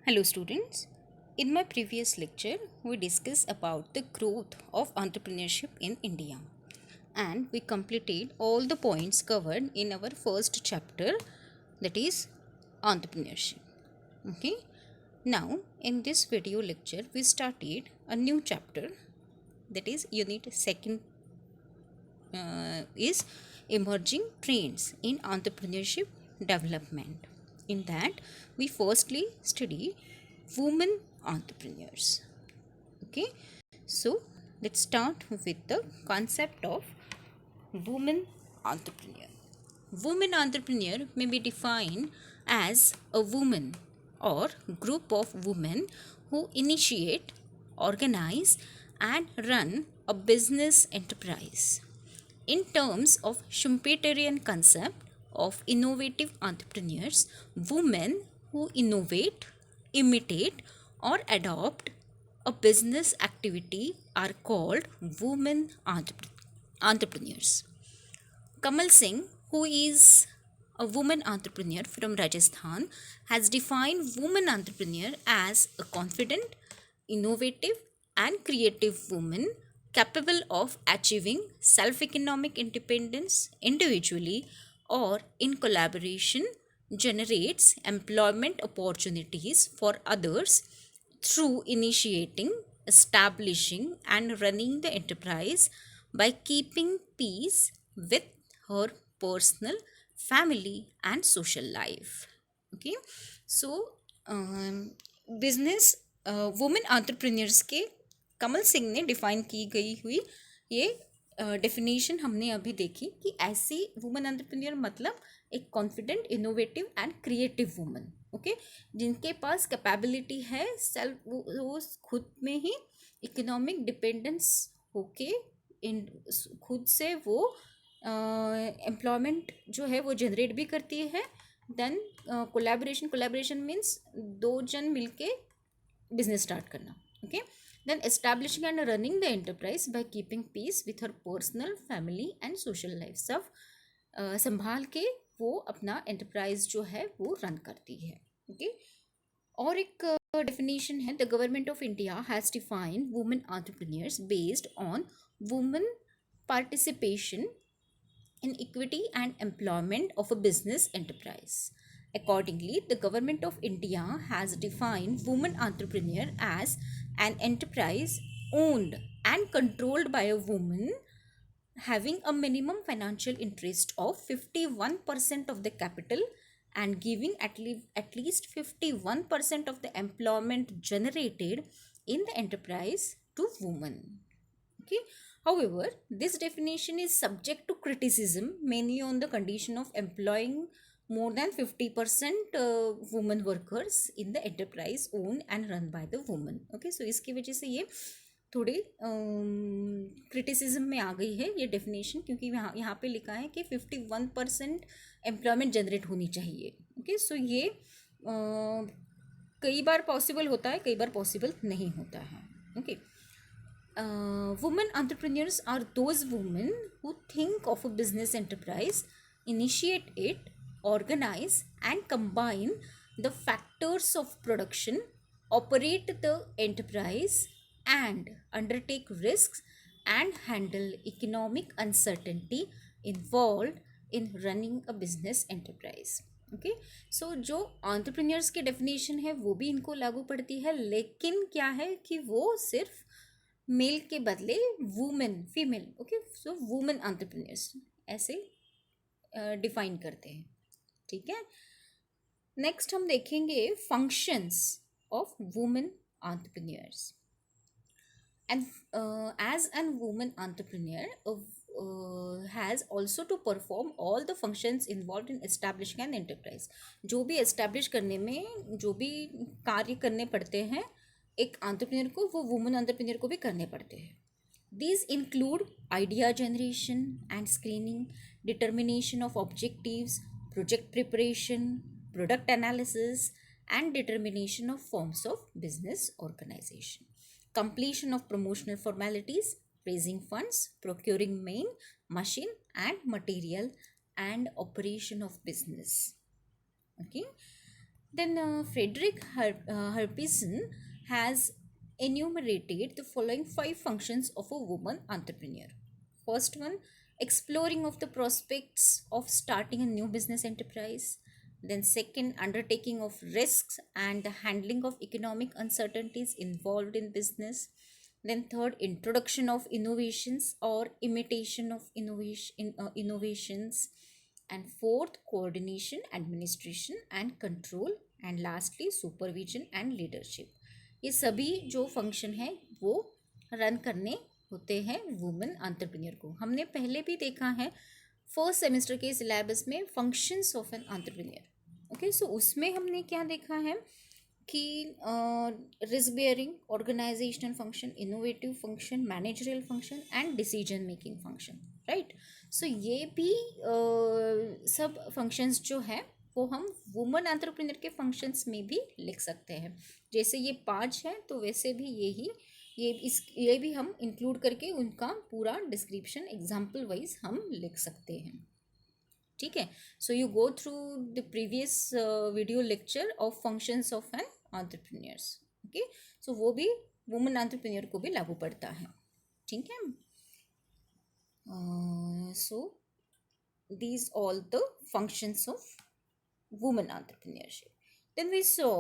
Hello students. In my previous lecture, we discussed about the growth of entrepreneurship in India and we completed all the points covered in our first chapter, that is entrepreneurship. Okay. Now in this video lecture we started a new chapter, that is unit second, is emerging trends in entrepreneurship development. In that we firstly study women entrepreneurs. Okay, so let's start with the concept of women entrepreneur. Women entrepreneur may be defined as a woman or group of women who initiate, organize, and run a business enterprise. In terms of Schumpeterian concept of innovative entrepreneurs, women who innovate, imitate, or adopt a business activity are called women entrepreneurs. Kamal Singh, who is a woman entrepreneur from Rajasthan, has defined woman entrepreneur as a confident, innovative, and creative woman capable of achieving self economic independence individually or in collaboration, generates employment opportunities for others through initiating, establishing, and running the enterprise by keeping peace with her personal, family, and social life. Okay, so business women entrepreneurs के कमल सिंह ने define की गई हुई ये definition हमने अभी देखी कि ऐसी वुमेन एंटरप्रेन्योर मतलब एक confident, innovative and creative woman, okay, जिनके पास कैपेबिलिटी है सेल्फ, वो खुद में ही इकोनॉमिक डिपेंडेंस होके इन खुद से वो एम्प्लॉयमेंट जो है वो जनरेट भी करती है. देन कोलैबोरेशन मीन्स दो जन मिलके बिजनेस स्टार्ट करना. Okay, then establishing and running the enterprise by keeping peace with her personal, family and social life. सब संभाल के वो अपना एंटरप्राइज जो है वो रन करती है. ओके, और एक डेफिनेशन है, the government of India has defined women entrepreneurs based on women participation in equity and employment of a business enterprise. Accordingly, the Government of India has defined woman entrepreneur as an enterprise owned and controlled by a woman having a minimum financial interest of 51% of the capital and giving at least 51% of the employment generated in the enterprise to women. Okay. However, this definition is subject to criticism mainly on the condition of employing more than 50% women workers in the enterprise owned and run by the woman. Okay, so इसकी वजह से ये थोड़ी criticism में आ गई है ये definition, क्योंकि यहाँ पे लिखा है कि 51% एम्प्लॉयमेंट जनरेट होनी चाहिए. ओके, सो ये कई बार पॉसिबल होता है, कई बार पॉसिबल नहीं होता है. Okay, women entrepreneurs are those women who think of a business enterprise, initiate it, organize and combine the factors of production, operate the enterprise and undertake risks and handle economic uncertainty involved in running a business enterprise. Okay, so जो entrepreneurs के definition है वो भी इनको लागू पड़ती है, लेकिन क्या है कि वो सिर्फ मेल के बदले women, female, okay, so women entrepreneurs ऐसे डिफाइन करते हैं. ठीक है, नेक्स्ट हम देखेंगे functions of women entrepreneurs. And as an women entrepreneur has also to perform all the functions involve in establishing an enterprise. जो भी एस्टैब्लिश करने में जो भी कार्य करने पड़ते हैं एक एंटरप्रेन्योर को, वो वुमेन एंटरप्रेन्योर को भी करने पड़ते हैं. These include idea generation and screening, determination of objectives, project preparation, product analysis, and determination of forms of business organization, completion of promotional formalities, raising funds, procuring main, machine and material, and operation of business. Okay. Then Frederick Herbison has enumerated the following 5 functions of a woman entrepreneur. First one, exploring of the prospects of starting a new business enterprise. Then second, undertaking of risks and the handling of economic uncertainties involved in business. Then third, introduction of innovations or imitation of innovations. And fourth, coordination, administration and control. And lastly supervision and leadership. ये सभी जो function है वो run करने होते हैं women entrepreneur को. हमने पहले भी देखा है फर्स्ट सेमेस्टर के सिलेबस में functions of an entrepreneur. Okay, so उसमें हमने क्या देखा है कि risk bearing, organisational function, innovative function, managerial function and decision making function. Right, so ये भी सब फंक्शंस जो है वो हम वुमेन एंटरप्रेन्योर के फंक्शंस में भी लिख सकते हैं. जैसे ये 5 हैं तो वैसे भी ये भी हम इंक्लूड करके उनका पूरा डिस्क्रिप्शन एग्जाम्पल वाइज हम लिख सकते हैं. ठीक है, so you go through the previous video lecture of functions of an entrepreneurs. Okay, so वो भी वुमेन एंटरप्रेन्योर को भी लागू पड़ता है. ठीक है, सो these all the functions of women entrepreneurship. Then we saw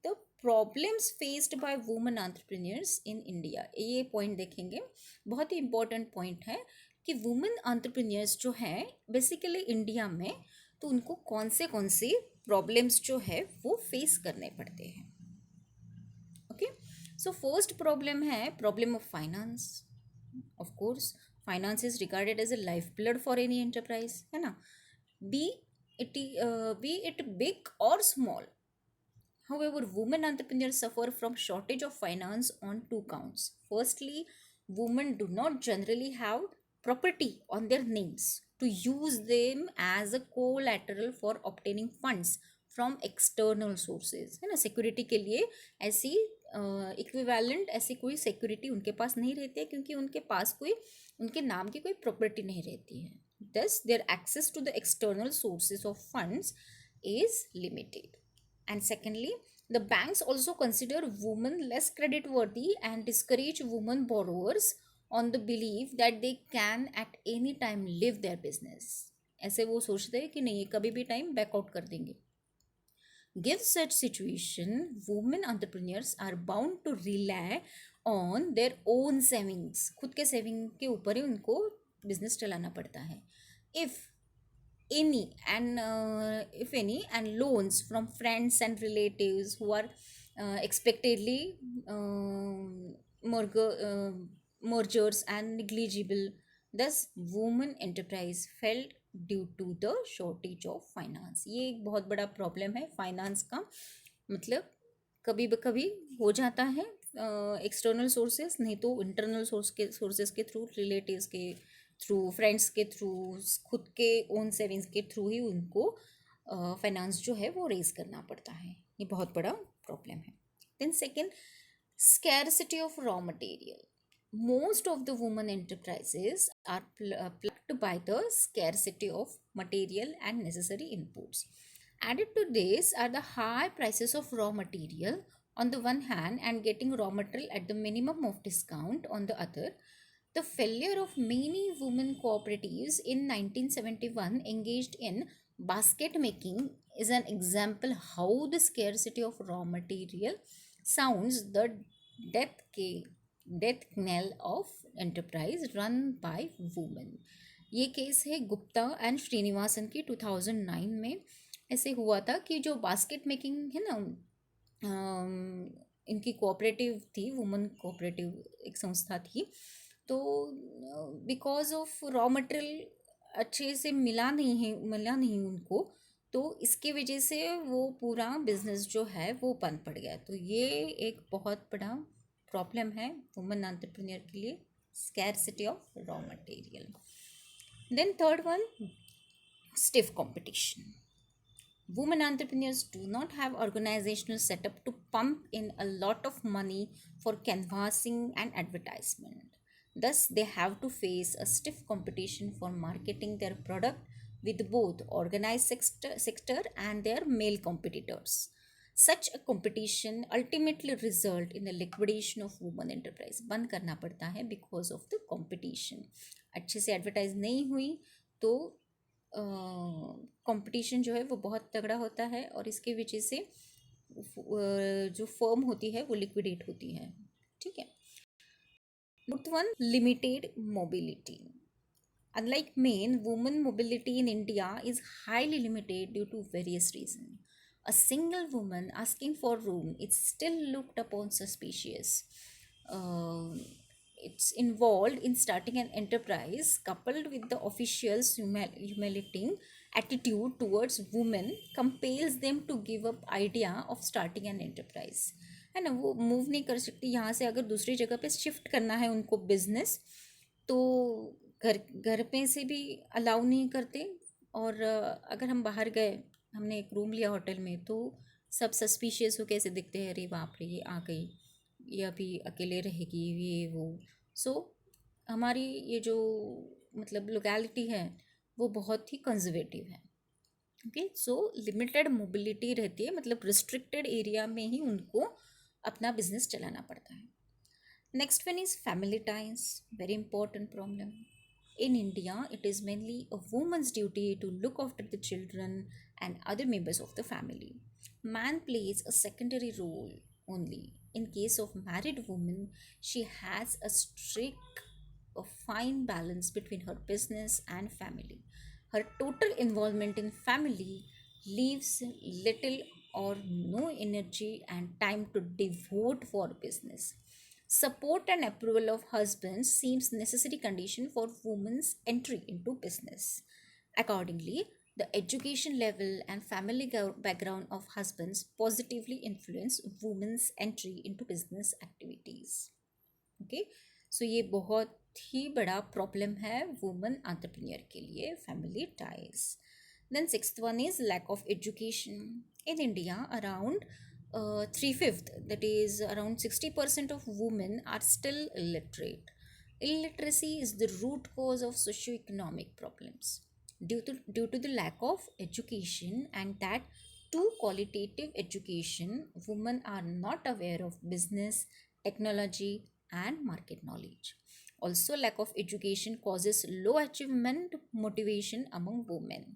the problems faced by women entrepreneurs in India. ये पॉइंट देखेंगे, बहुत ही इम्पोर्टेंट पॉइंट है कि वुमेन एंटरप्रेन्योर्स जो हैं बेसिकली इंडिया में, तो उनको कौन से प्रॉब्लम्स जो है वो फेस करने पड़ते हैं. ओके, सो फर्स्ट प्रॉब्लम है problem of finance. Of course finance is regarded as a life blood for any enterprise, है ना, be it big or small. However, women entrepreneurs suffer from shortage of finance on 2 counts. Firstly, women do not generally have property on their names to use them as a collateral for obtaining funds from external sources. है ना, security के लिए ऐसी equivalent ऐसी कोई security उनके पास नहीं रहती है, क्योंकि उनके पास कोई उनके नाम की कोई प्रॉपर्टी नहीं रहती है. Thus, their access to the external sources of funds is limited. And secondly, the banks also consider women less creditworthy and discourage women borrowers on the belief that they can at any time leave their business. ऐसे वो सोचते हैं कि नहीं, कभी भी time backout कर देंगे. Given such situation, women entrepreneurs are bound to rely on their own savings. खुद के सेविंग के ऊपर ही उनको बिजनेस चलाना पड़ता है. If any and loans from friends and relatives who are expectedly mergers and negligible, thus women enterprise failed due to the shortage of finance. ये एक बहुत बड़ा प्रॉब्लम है फाइनेंस का. मतलब कभी हो जाता है एक्सटर्नल सोर्सेस, नहीं तो इंटरनल सोर्सेस के थ्रू, रिलेटिव्स के थ्रू, फ्रेंड्स के थ्रू, खुद के ओन सेविंग्स के थ्रू ही उनको फाइनेंस जो है वो रेज करना पड़ता है. ये बहुत बड़ा प्रॉब्लम है. Then second, scarcity of raw material. Most of the women enterprises are plagued by the scarcity of material and necessary inputs. Added to this are the high prices of raw material on the one hand and getting raw material at the minimum of discount on the other. The failure of many women cooperatives in 1971 engaged in basket making is an example how the scarcity of raw material sounds the death knell of enterprise run by women. ये case है Gupta and Srinivasan की 2009 में. ऐसे हुआ था कि जो basket making है ना, इनकी कोऑपरेटिव थी, वुमेन कोऑपरेटिव एक संस्था थी. तो बिकॉज ऑफ रॉ मटेरियल अच्छे से मिला नहीं उनको, तो इसके वजह से वो पूरा बिजनेस जो है वो बंद पड़ गया. तो ये एक बहुत बड़ा प्रॉब्लम है वुमेन एंटरप्रेन्योर के लिए, scarcity of raw material. Then third one, stiff competition. Women entrepreneurs do not have organizational setup to pump in a lot of money for canvassing and advertisement. Thus, they have to face a stiff competition for marketing their product with both organized sector and their male competitors. Such a competition ultimately result in the liquidation of women enterprise. बंद करना पड़ता है because of the competition. अच्छे से advertise नहीं हुई तो competition जो है वो बहुत तगड़ा होता है और इसके वजह से जो फर्म होती है वो लिक्विडेट होती है. ठीक है. Note 1, limited mobility. Unlike men, women mobility in India is highly limited due to various reasons. A single woman asking for room is still looked upon suspicious. Uh, it's involved in starting an enterprise coupled with the officials' humiliating attitude towards women compels them to give up idea of starting an enterprise. है ना, वो move नहीं कर सकती यहाँ से. अगर दूसरी जगह पे शिफ्ट करना है उनको बिजनेस, तो घर घर पे से भी अलाउ नहीं करते. और अगर हम बाहर गए, हमने एक रूम लिया होटल में, तो सब सस्पिशियस हो कैसे दिखते हैं, अरे बाप रे ये आ गई, ये अभी अकेले रहेगी, ये वो. सो हमारी ये जो मतलब लोकेलिटी है वो बहुत ही कंजर्वेटिव है. ओके. सो लिमिटेड मोबिलिटी रहती है, मतलब रिस्ट्रिक्टेड एरिया में ही उनको अपना बिजनेस चलाना पड़ता है. Next one is family times. Very important problem. In India, it is mainly a woman's duty to look after the children and other members of the family. Man plays a secondary role only. In case of married woman, she has a strict, a fine balance between her business and family. Her total involvement in family leaves little or no energy and time to devote for business. Support and approval of husbands seems necessary condition for women's entry into business. Accordingly, the education level and family background of husbands positively influence women's entry into business activities. Okay, so ये बहुत ही बड़ा problem है women entrepreneur के लिए, family ties. Then sixth one is lack of education. In India, around 3/5, that is around 60% of women are still illiterate. Illiteracy is the root cause of socio-economic problems. Due to the lack of education and that too qualitative education, women are not aware of business, technology, and market knowledge. Also, lack of education causes low achievement motivation among women.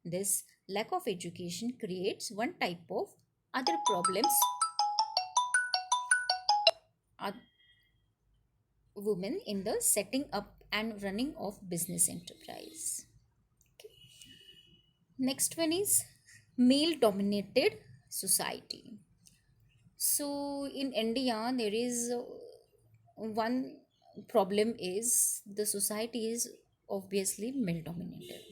This lack of education creates one type of other problems are women in the setting up and running of business enterprise. Okay. Next one is male dominated society. So in India there is one problem is the society is obviously male dominated.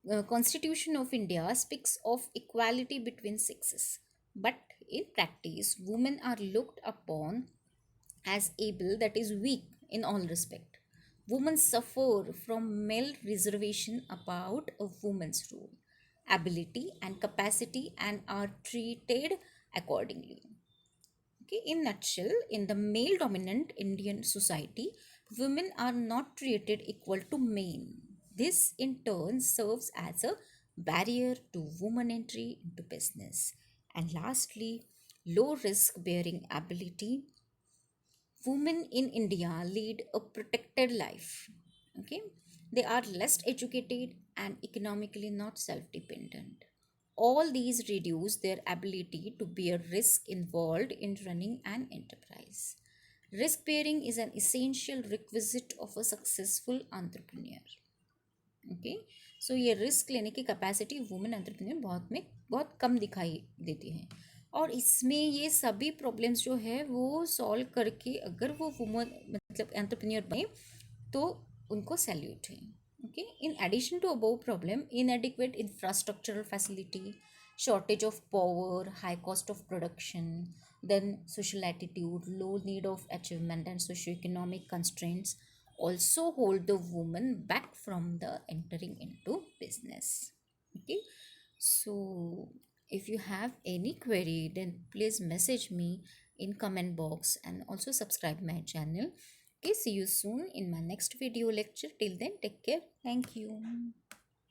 The Constitution of India speaks of equality between sexes, but in practice, women are looked upon as able, that is weak in all respect. Women suffer from male reservation about a woman's role, ability, and capacity, and are treated accordingly. Okay, in nutshell, in the male dominant Indian society, women are not treated equal to men. This in turn serves as a barrier to woman entry into business. And lastly, low risk bearing ability. Women in India lead a protected life. Okay, they are less educated and economically not self dependent. All these reduce their ability to bear risk involved in running an enterprise. Risk bearing is an essential requisite of a successful entrepreneur. Okay. So ये risk लेने की capacity women entrepreneur बहुत कम दिखाई देती है. और इसमें ये सभी प्रॉब्लम्स जो है वो सॉल्व करके अगर वो वुमेन मतलब एंटरप्रेन्योर बने तो उनको सैल्यूट है. Okay. In addition to above problem, inadequate infrastructural facility, shortage of power, high cost of production, then social attitude, low need of achievement, and socio-economic constraints also hold the woman back from the entering into business. Okay, so if you have any query, then please message me in comment box and also subscribe my channel. Okay, see you soon in my next video lecture. Till then, take care. Thank you.